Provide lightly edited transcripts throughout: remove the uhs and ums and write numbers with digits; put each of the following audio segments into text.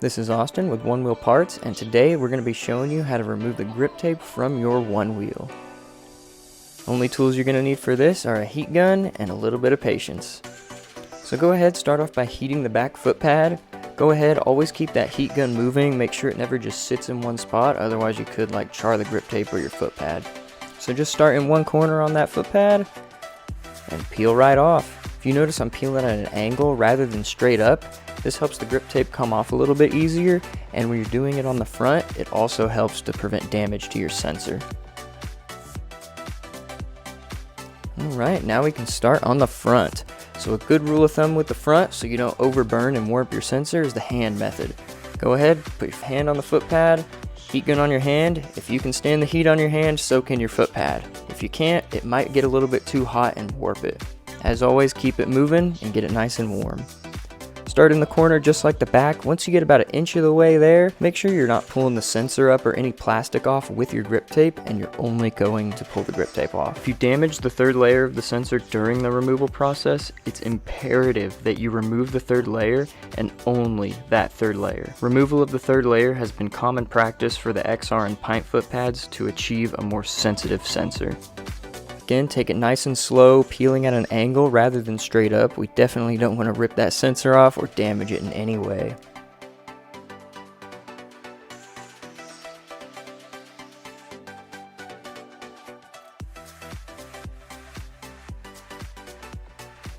This is Austin with Onewheel Parts, and today we're going to be showing you how to remove the grip tape from your Onewheel. Only tools you're going to need for this are a heat gun and a little bit of patience. So go ahead, start off by heating the back foot pad. Go ahead, always keep that heat gun moving, make sure it never just sits in one spot, otherwise you could char the grip tape or your foot pad. So just start in one corner on that foot pad and peel right off. If you notice I'm peeling at an angle rather than straight up, this helps the grip tape come off a little bit easier, and when you're doing it on the front, it also helps to prevent damage to your sensor. Alright, now we can start on the front. So a good rule of thumb with the front, so you don't overburn and warp your sensor, is the hand method. Go ahead, put your hand on the foot pad, heat gun on your hand. If you can stand the heat on your hand, so can your foot pad. If you can't, it might get a little bit too hot and warp it. As always, keep it moving and get it nice and warm. Start in the corner just like the back. Once you get about an inch of the way there, make sure you're not pulling the sensor up or any plastic off with your grip tape, and you're only going to pull the grip tape off. If you damage the third layer of the sensor during the removal process, it's imperative that you remove the third layer and only that third layer. Removal of the third layer has been common practice for the XR and pint foot pads to achieve a more sensitive sensor. Again, take it nice and slow, peeling at an angle rather than straight up. We definitely don't want to rip that sensor off or damage it in any way.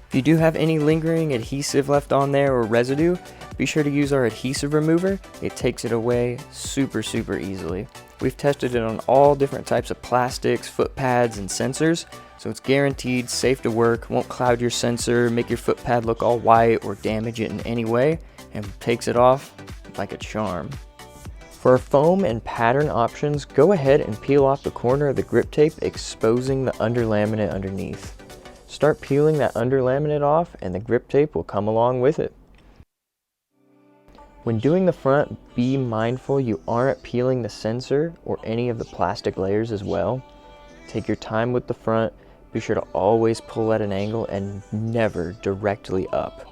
If you do have any lingering adhesive left on there or residue, be sure to use our adhesive remover. It takes it away super easily. We've tested it on all different types of plastics, foot pads, and sensors, so it's guaranteed safe to work, won't cloud your sensor, make your foot pad look all white, or damage it in any way, and takes it off like a charm. For our foam and pattern options, go ahead and peel off the corner of the grip tape, exposing the under laminate underneath. Start peeling that under laminate off, and the grip tape will come along with it. When doing the front, be mindful you aren't peeling the sensor or any of the plastic layers as well. Take your time with the front, be sure to always pull at an angle and never directly up.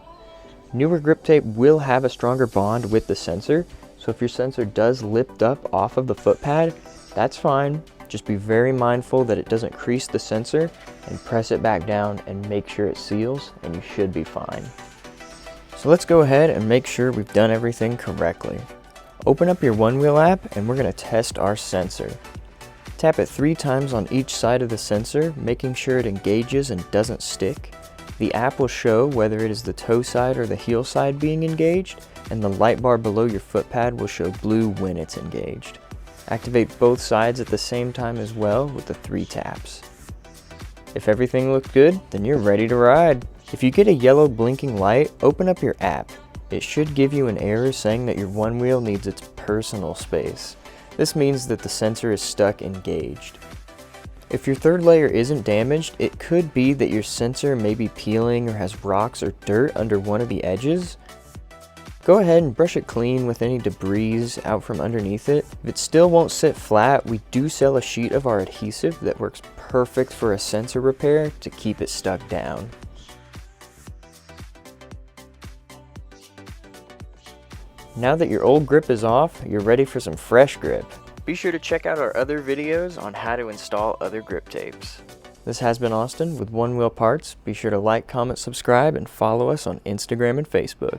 Newer grip tape will have a stronger bond with the sensor, so if your sensor does lift up off of the foot pad, that's fine. Just be very mindful that it doesn't crease the sensor, and press it back down and make sure it seals, and you should be fine. So let's go ahead and make sure we've done everything correctly. Open up your Onewheel app and we're going to test our sensor. Tap it 3 times on each side of the sensor, making sure it engages and doesn't stick. The app will show whether it is the toe side or the heel side being engaged, and the light bar below your foot pad will show blue when it's engaged. Activate both sides at the same time as well with the 3 taps. If everything looked good, then you're ready to ride. If you get a yellow blinking light, open up your app. It should give you an error saying that your Onewheel needs its personal space. This means that the sensor is stuck engaged. If your third layer isn't damaged, it could be that your sensor may be peeling or has rocks or dirt under one of the edges. Go ahead and brush it clean with any debris out from underneath it. If it still won't sit flat, we do sell a sheet of our adhesive that works perfect for a sensor repair to keep it stuck down. Now that your old grip is off, you're ready for some fresh grip. Be sure to check out our other videos on how to install other grip tapes. This has been Austin with Onewheel Parts. Be sure to like, comment, subscribe, and follow us on Instagram and Facebook.